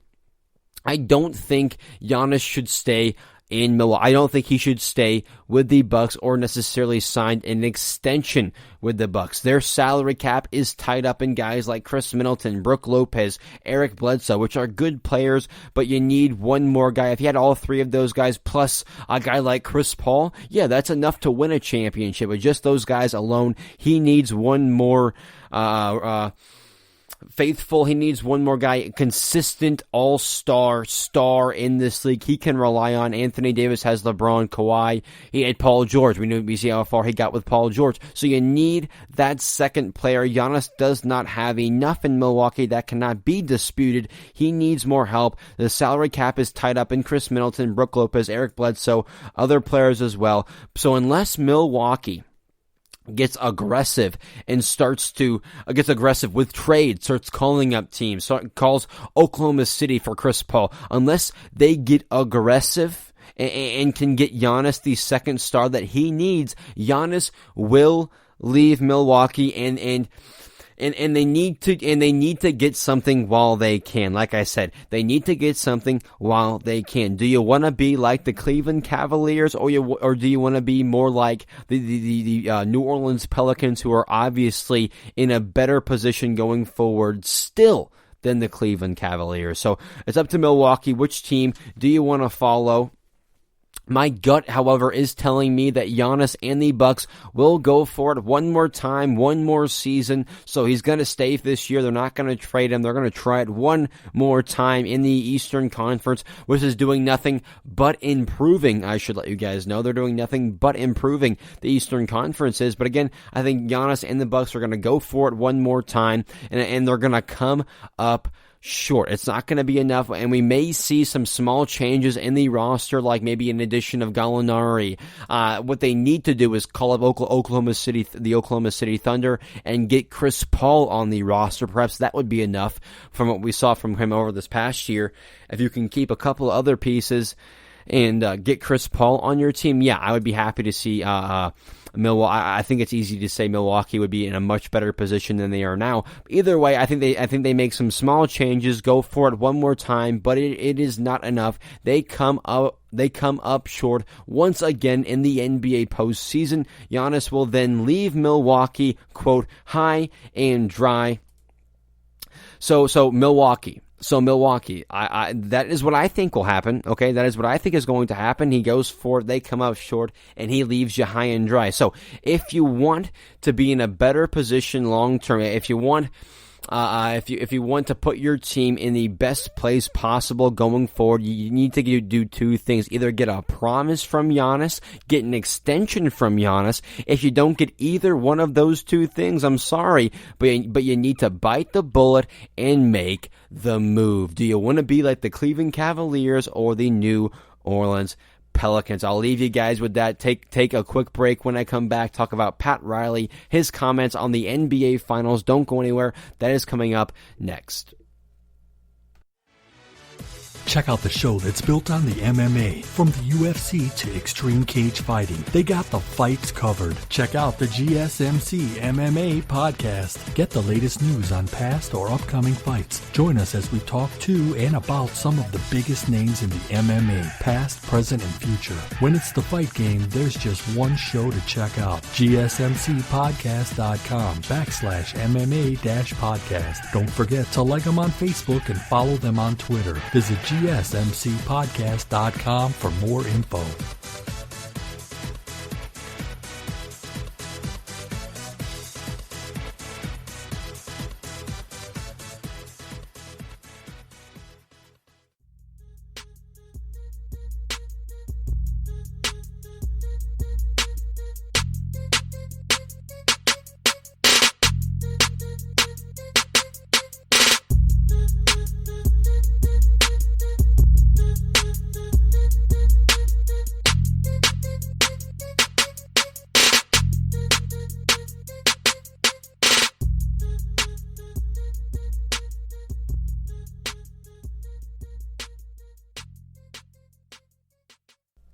think Giannis should stay in Milwaukee. I don't think he should stay with the Bucks or necessarily sign an extension with the Bucks. Their salary cap is tied up in guys like Chris Middleton, Brook Lopez, Eric Bledsoe, which are good players, but you need one more guy. If you had all three of those guys plus a guy like Chris Paul, yeah, that's enough to win a championship. With just those guys alone, he needs one more faithful. He needs one more guy, consistent all-star star in this league he can rely on. Anthony Davis has LeBron, Kawhi. He had Paul George. We see how far he got with Paul George. So you need that second player. Giannis does not have enough in Milwaukee. That cannot be disputed. He needs more help. The salary cap is tied up in Chris Middleton, Brook Lopez, Eric Bledsoe, other players as well. So unless Milwaukee gets aggressive and gets aggressive with trade, starts calling up teams, calls Oklahoma City for Chris Paul, unless they get aggressive and can get Giannis the second star that he needs, Giannis will leave Milwaukee and they need to get something while they can. Like I said, they need to get something while they can. Do you want to be like the Cleveland Cavaliers, or do you want to be more like the New Orleans Pelicans, who are obviously in a better position going forward still than the Cleveland Cavaliers? So it's up to Milwaukee. Which team do you want to follow? My gut, however, is telling me that Giannis and the Bucks will go for it one more time, one more season. So he's going to stay this year. They're not going to trade him. They're going to try it one more time in the Eastern Conference, which is doing nothing but improving. I should let you guys know they're doing nothing but improving, the Eastern Conference is. But again, I think Giannis and the Bucks are going to go for it one more time, and they're going to come up short. It's not going to be enough, and we may see some small changes in the roster, like maybe an addition of Gallinari. What they need to do is call up the Oklahoma City Thunder and get Chris Paul on the roster. Perhaps that would be enough from what we saw from him over this past year. If you can keep a couple of other pieces and get Chris Paul on your team, yeah, I would be happy to see I think it's easy to say Milwaukee would be in a much better position than they are now. Either way, I think they make some small changes, go for it one more time, but it is not enough. They come up short once again in the NBA postseason. Giannis will then leave Milwaukee, quote, high and dry. So Milwaukee, that is what I think will happen, okay? That is what I think is going to happen. He goes for it, they come out short, and he leaves you high and dry. So if you want to be in a better position long term, if you want to put your team in the best place possible going forward, you need to do two things. Either get a promise from Giannis, get an extension from Giannis. If you don't get either one of those two things, I'm sorry, but you need to bite the bullet and make the move. Do you want to be like the Cleveland Cavaliers or the New Orleans Pelicans? I'll leave you guys with that. Take a quick break. When I come back, talk about Pat Riley, his comments on the NBA Finals. Don't go anywhere. That is coming up next. Check out the show that's built on the MMA. From the UFC to extreme cage fighting, they got the fights covered. Check out the GSMC MMA podcast. Get the latest news on past or upcoming fights. Join us as we talk to and about some of the biggest names in the MMA, past, present, and future. When it's the fight game, there's just one show to check out. GSMCpodcast.com/MMA-podcast. Don't forget to like them on Facebook and follow them on Twitter. Visit GSMCpodcast.com for more info.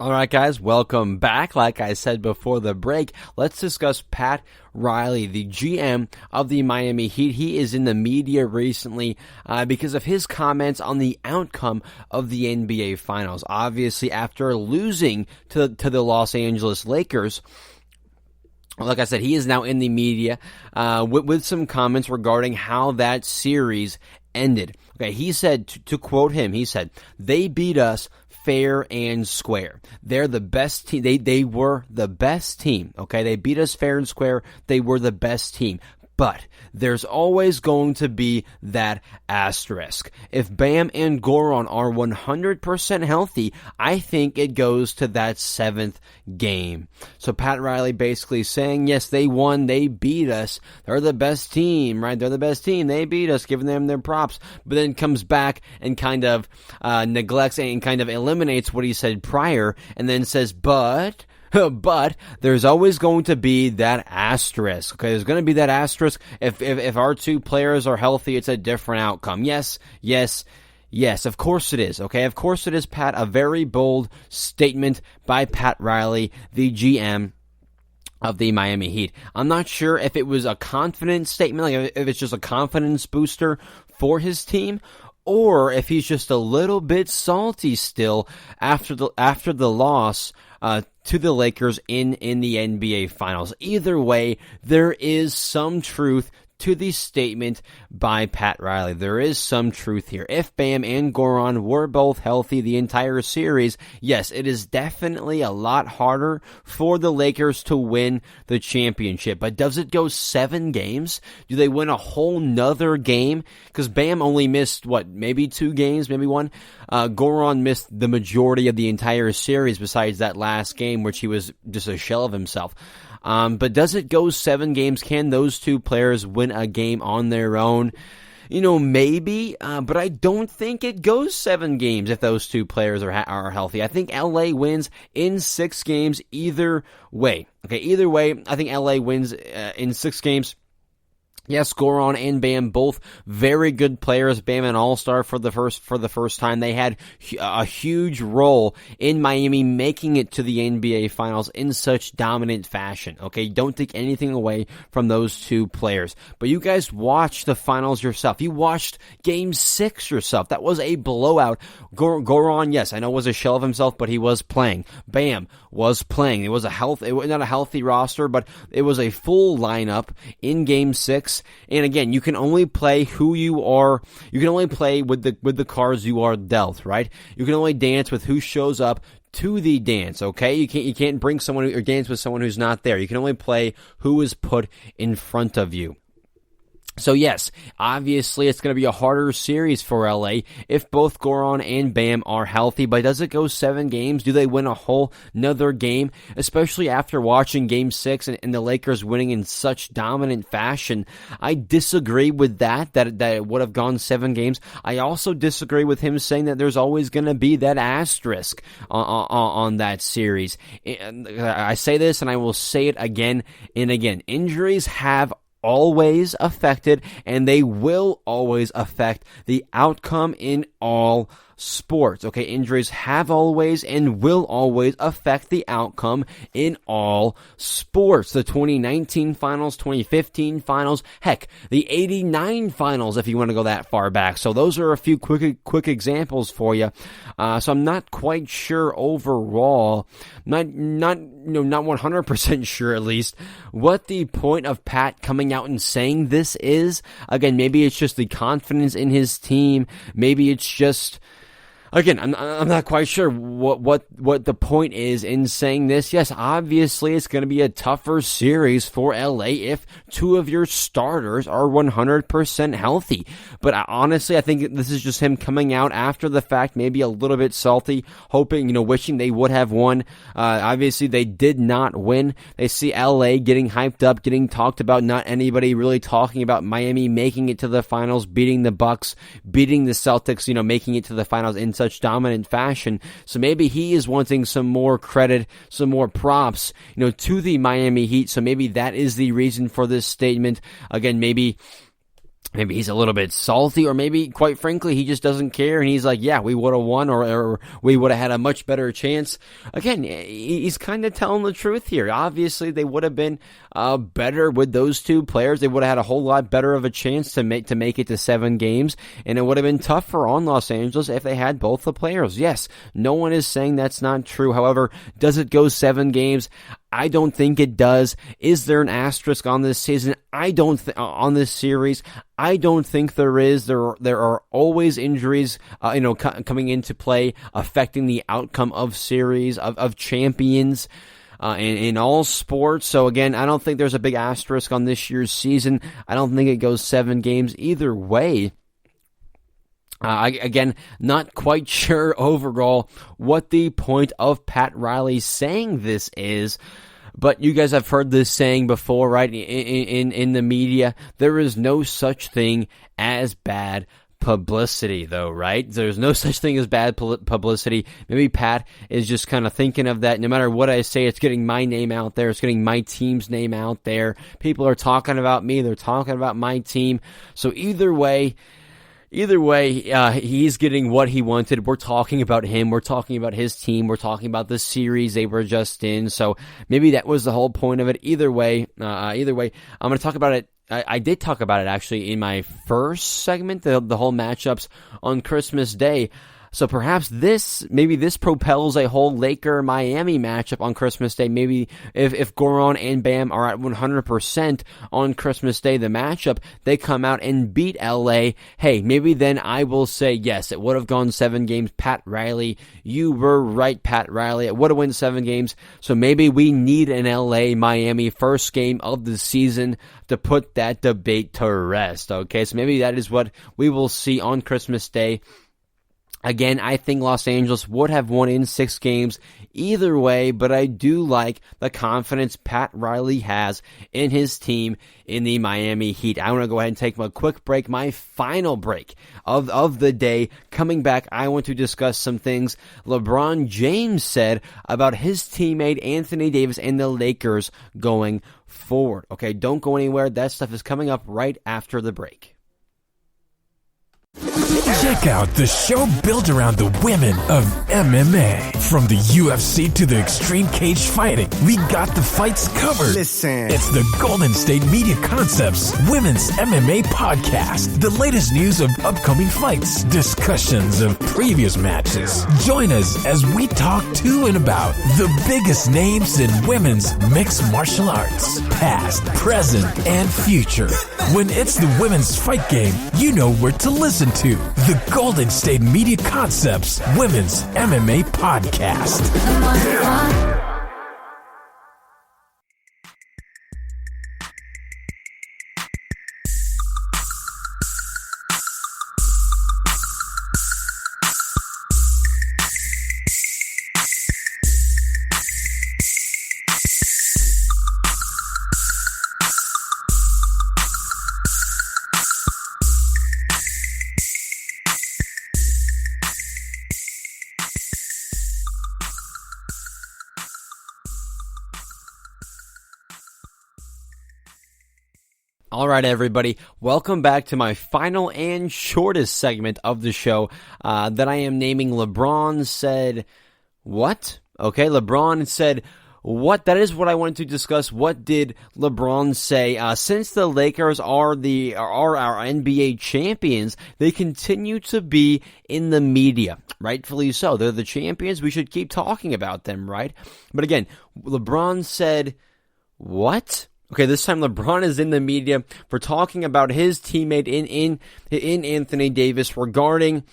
All right, guys, welcome back. Like I said before the break, let's discuss Pat Riley, the GM of the Miami Heat. He is in the media recently because of his comments on the outcome of the NBA Finals. Obviously, after losing to the Los Angeles Lakers, like I said, he is now in the media with some comments regarding how that series ended. Okay, he said, to quote him, he said, "They beat us fair and square. They're the best team. They were the best team. Okay, they beat us fair and square. They were the best team. But there's always going to be that asterisk. If Bam and Goran are 100% healthy, I think it goes to that 7th game." So Pat Riley basically saying, yes, they won, they beat us, they're the best team, right? They're the best team, they beat us, giving them their props, but then comes back and kind of neglects and kind of eliminates what he said prior, and then says, but there's always going to be that asterisk. Okay, there's going to be that asterisk. If our two players are healthy, it's a different outcome. Yes, of course it is. Okay, of course it is, Pat. A very bold statement by Pat Riley, the GM of the Miami Heat. I'm not sure if it was a confidence statement, like if it's just a confidence booster for his team, or if he's just a little bit salty still after the loss to the Lakers in the NBA Finals. Either way, there is some truth to the statement by Pat Riley. There is some truth here. If Bam and Goran were both healthy the entire series, yes, it is definitely a lot harder for the Lakers to win the championship. But does it go 7 games? Do they win a whole nother game? Because Bam only missed, maybe 2 games, maybe 1? Goran missed the majority of the entire series besides that last game, which he was just a shell of himself. But does it go 7 games? Can those two players win a game on their own? Maybe, but I don't think it goes 7 games if those two players are healthy. I think LA wins in 6 games either way. Okay, either way, I think LA wins in 6 games. Yes, Goran and Bam, both very good players. Bam, an all-star for the first time. They had a huge role in Miami making it to the NBA Finals in such dominant fashion. Okay, don't take anything away from those two players. But you guys watched the finals yourself. You watched Game 6 yourself. That was a blowout. Goran, yes, I know was a shell of himself, but he was playing. Bam was playing. It was not a healthy roster, but it was a full lineup in Game 6. And again, you can only play who you are. You can only play with the cards you are dealt, right? You can only dance with who shows up to the dance, okay? You can't bring someone or dance with someone who's not there. You can only play who is put in front of you. So yes, obviously it's going to be a harder series for LA if both Goran and Bam are healthy, but does it go 7 games? Do they win a whole nother game? Especially after watching Game 6 and the Lakers winning in such dominant fashion. I disagree with that it would have gone 7 games. I also disagree with him saying that there's always going to be that asterisk on that series. I say this and I will say it again and again. Injuries have always affected, and they will always affect the outcome in all sports. Okay, injuries have always and will always affect the outcome in all sports. The 2019 finals, 2015 finals, heck, the 89 finals if you want to go that far back. So those are a few quick examples for you. So I'm not quite sure overall, not 100% sure at least, what the point of Pat coming out and saying this is. Again, maybe it's just the confidence in his team. Maybe it's just, again, I'm not quite sure what the point is in saying this. Yes, obviously it's going to be a tougher series for LA if 2 of your starters are 100% healthy. But honestly, I think this is just him coming out after the fact, maybe a little bit salty, hoping, wishing they would have won. Obviously they did not win. They see LA getting hyped up, getting talked about, not anybody really talking about Miami making it to the finals, beating the Bucks, beating the Celtics, making it to the finals in such dominant fashion. So maybe he is wanting some more credit, some more props, to the Miami Heat. So maybe that is the reason for this statement. Again, maybe he's a little bit salty, or maybe, quite frankly, he just doesn't care, and he's like, yeah, we would have won, or we would have had a much better chance. Again, he's kind of telling the truth here. Obviously, they would have been better with those 2 players. They would have had a whole lot better of a chance to make it to 7 games, and it would have been tougher on Los Angeles if they had both the players. Yes, no one is saying that's not true. However, does it go 7 games? I don't think it does. Is there an asterisk on this season? On this series, I don't think there is. There are always injuries, coming into play, affecting the outcome of series, of champions, in all sports. So again, I don't think there's a big asterisk on this year's season. I don't think it goes 7 games either way. Again, not quite sure overall what the point of Pat Riley saying this is, but you guys have heard this saying before, right? In the media, there is no such thing as bad publicity, though, right? There's no such thing as bad publicity. Maybe Pat is just kind of thinking of that. No matter what I say, it's getting my name out there. It's getting my team's name out there. People are talking about me. They're talking about my team. So either way, he's getting what he wanted. We're talking about him. We're talking about his team. We're talking about the series they were just in. So maybe that was the whole point of it. Either way, I'm going to talk about it. I did talk about it actually in my first segment, the whole matchups on Christmas Day. So perhaps this propels a whole Laker-Miami matchup on Christmas Day. Maybe if Goran and Bam are at 100% on Christmas Day, the matchup, they come out and beat LA. Hey, maybe then I will say, yes, it would have gone 7 games. Pat Riley, you were right, Pat Riley. It would have won 7 games. So maybe we need an LA-Miami first game of the season to put that debate to rest. Okay, so maybe that is what we will see on Christmas Day. Again, I think Los Angeles would have won in 6 games either way, but I do like the confidence Pat Riley has in his team in the Miami Heat. I want to go ahead and take a quick break, my final break of the day. Coming back, I want to discuss some things LeBron James said about his teammate Anthony Davis and the Lakers going forward. Okay, don't go anywhere. That stuff is coming up right after the break. Check out the show built around the women of MMA. From the UFC to the extreme cage fighting, we got the fights covered. Listen. It's the Golden State Media Concepts Women's MMA Podcast. The latest news of upcoming fights, discussions of previous matches. Join us as we talk to and about the biggest names in women's mixed martial arts, past, present, and future. When it's the women's fight game, you know where to listen to. The Golden State Media Concepts Women's MMA Podcast. All right, everybody. Welcome back to my final and shortest segment of the show that I am naming LeBron Said What? Okay, LeBron Said What? That is what I wanted to discuss. What did LeBron say? Since the Lakers are our NBA champions, they continue to be in the media. Rightfully so. They're the champions. We should keep talking about them, right? But again, LeBron said what? Okay, this time LeBron is in the media for talking about his teammate in Anthony Davis regarding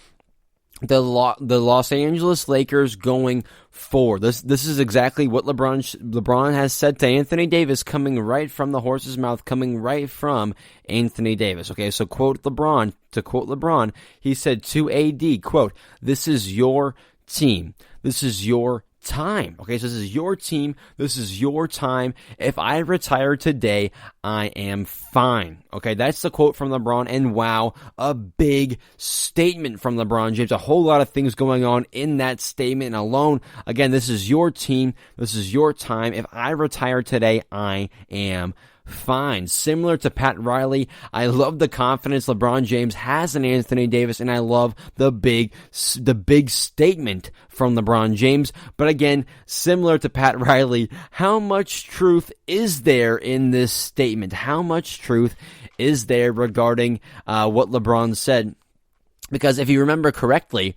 the Los Angeles Lakers going forward. This is exactly what LeBron has said to Anthony Davis, coming right from the horse's mouth, coming right from Anthony Davis. Okay, so to quote LeBron, he said to AD, quote, "This is your team. This is your time." Okay, so this is your team. This is your time. If I retire today, I am fine. Okay, that's the quote from LeBron. And wow, a big statement from LeBron James. A whole lot of things going on in that statement alone. Again, this is your team. This is your time. If I retire today, I am fine. Similar to Pat Riley, I love the confidence LeBron James has in Anthony Davis, and I love the big statement from LeBron James. But again, similar to Pat Riley, how much truth is there in this statement? How much truth is there regarding what LeBron said? Because if you remember correctly,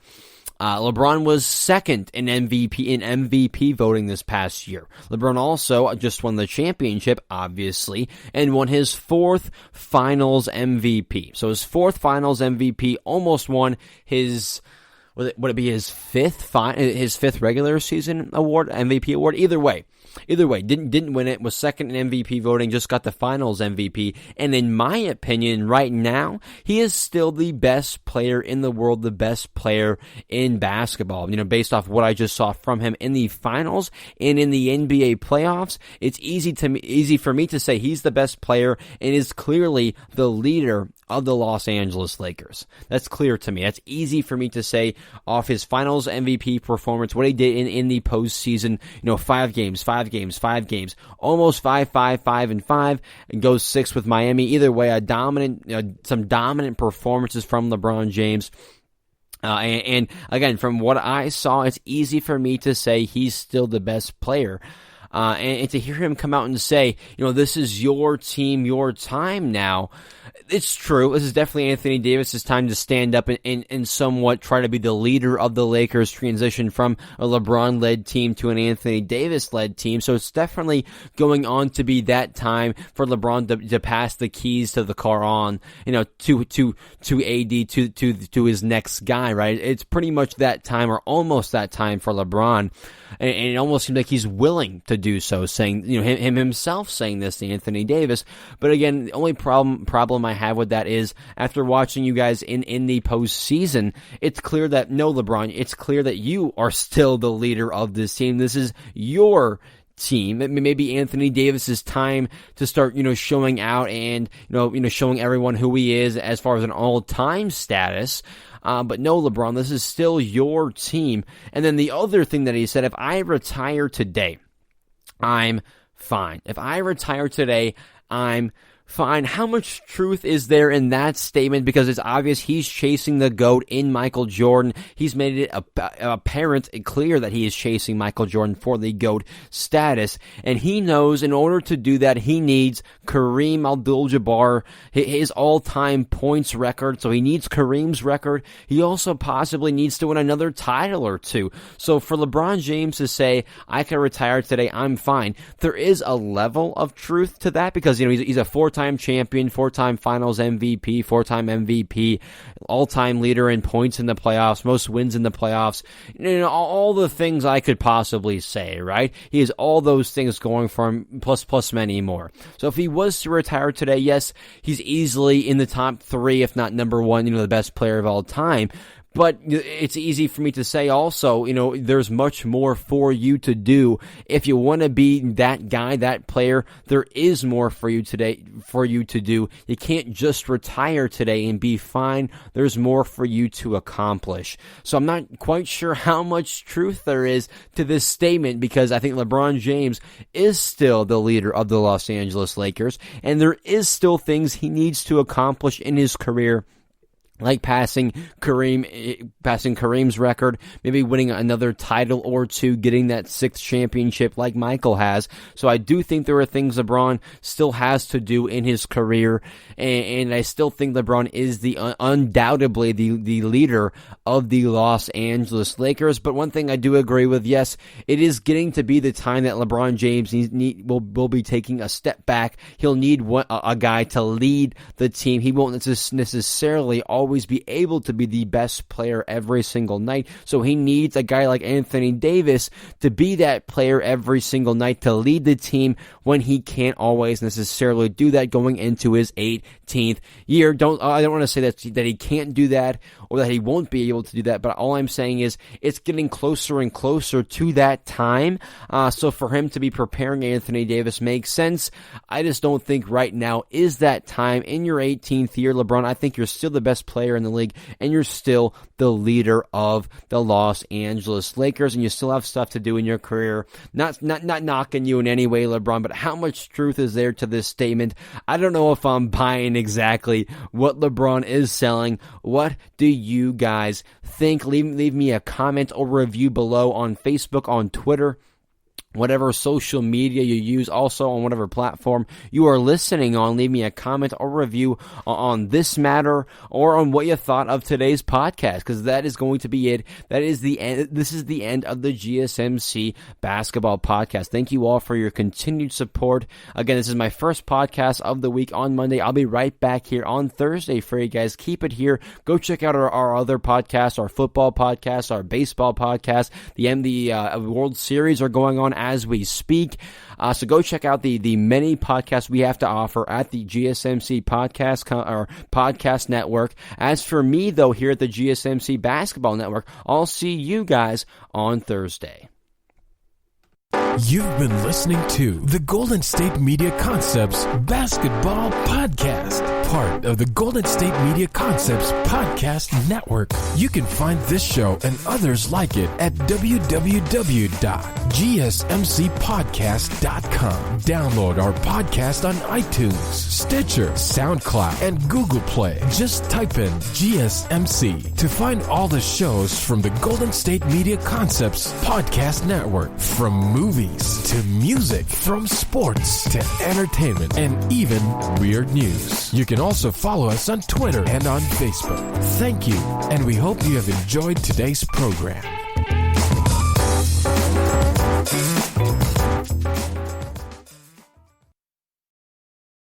LeBron was second in MVP voting this past year. LeBron also just won the championship, obviously, and won his fourth Finals MVP. So his fourth Finals MVP, almost won his, would it be his fifth regular season award, MVP award? Either way, didn't win it, was second in MVP voting, just got the Finals MVP, and in my opinion, right now, he is still the best player in the world, the best player in basketball. You know, based off what I just saw from him in the Finals and in the NBA playoffs, it's easy for me to say he's the best player and is clearly the leader of the Los Angeles Lakers. That's clear to me. That's easy for me to say off his Finals MVP performance, what he did in the postseason. You know, 5 games, almost 5-5, and goes 6 with Miami. Either way, some dominant performances from LeBron James. And again, from what I saw, it's easy for me to say he's still the best player. And to hear him come out and say, you know, this is your team, your time now. It's true. This is definitely Anthony Davis' time to stand up and somewhat try to be the leader of the Lakers, transition from a LeBron-led team to an Anthony Davis-led team. So it's definitely going on to be that time for LeBron to pass the keys to the car on, you know, to AD, to his next guy, right? It's pretty much that time, or almost that time for LeBron. And it almost seems like he's willing to do so, saying, you know, him himself saying this to Anthony Davis. But again, the only problem I have with that is, after watching you guys in the postseason, it's clear that, no, LeBron, it's clear that you are still the leader of this team. This is your team. Maybe Anthony Davis's time to start, you know, showing out and, you know, showing everyone who he is as far as an all-time status. But no, LeBron, this is still your team. And then the other thing that he said, if I retire today, I'm fine. If I retire today, I'm fine. How much truth is there in that statement? Because it's obvious he's chasing the GOAT in Michael Jordan. He's made it apparent and clear that he is chasing Michael Jordan for the GOAT status. And he knows in order to do that, he needs Kareem Abdul-Jabbar, his all-time points record. So he needs Kareem's record. He also possibly needs to win another title or two. So for LeBron James to say, I can retire today, I'm fine, there is a level of truth to that because, he's a four-time champion, four-time finals MVP, four-time MVP, all-time leader in points in the playoffs, most wins in the playoffs, all the things I could possibly say, right? He has all those things going for him, plus many more. So if he was to retire today, yes, he's easily in the top three, if not number one, the best player of all time. But it's easy for me to say also, there's much more for you to do. If you want to be that guy, that player, there is more for you to do. You can't just retire today and be fine. There's more for you to accomplish. So I'm not quite sure how much truth there is to this statement because I think LeBron James is still the leader of the Los Angeles Lakers and there is still things he needs to accomplish in his career, like passing Kareem's record, maybe winning another title or two, getting that sixth championship like Michael has. So I do think there are things LeBron still has to do in his career, and I still think LeBron is undoubtedly the leader of the Los Angeles Lakers. But one thing I do agree with, yes, it is getting to be the time that LeBron James will be taking a step back. He'll need a guy to lead the team. He won't necessarily always be able to be the best player every single night. So he needs a guy like Anthony Davis to be that player every single night to lead the team when he can't always necessarily do that going into his 18th year. I don't want to say that he can't do that or that he won't be able to do that, but all I'm saying is it's getting closer and closer to that time. So for him to be preparing Anthony Davis makes sense. I just don't think right now is that time. In your 18th year, LeBron, I think you're still the best player in the league, and you're still the leader of the Los Angeles Lakers, and you still have stuff to do in your career. Not knocking you in any way, LeBron, but how much truth is there to this statement? I don't know if I'm buying exactly what LeBron is selling. What do you guys think? Leave me a comment or review below on Facebook, on Twitter, whatever social media you use, also on whatever platform you are listening on. Leave me a comment or review on this matter or on what you thought of today's podcast, because that is going to be it. That is the end. This is the end of the GSMC basketball podcast. Thank you all for your continued support. Again, this is my first podcast of the week on Monday. I'll be right back here on Thursday for you guys. Keep it here. Go check out our other podcasts, our football podcast, our baseball podcast. The World Series are going on as we speak. So go check out the many podcasts we have to offer at the GSMC podcast network. As for me, though, here at the GSMC Basketball Network, I'll see you guys on Thursday. You've been listening to the Golden State Media Concepts Basketball Podcast, part of the Golden State Media Concepts Podcast Network. You can find this show and others like it at www.gsmcpodcast.com. Download our podcast on iTunes, Stitcher, SoundCloud, and Google Play. Just type in GSMC to find all the shows from the Golden State Media Concepts Podcast Network, from movies to music, from sports to entertainment, and even weird news. You can also follow us on Twitter and on Facebook. Thank you, and we hope you have enjoyed today's program.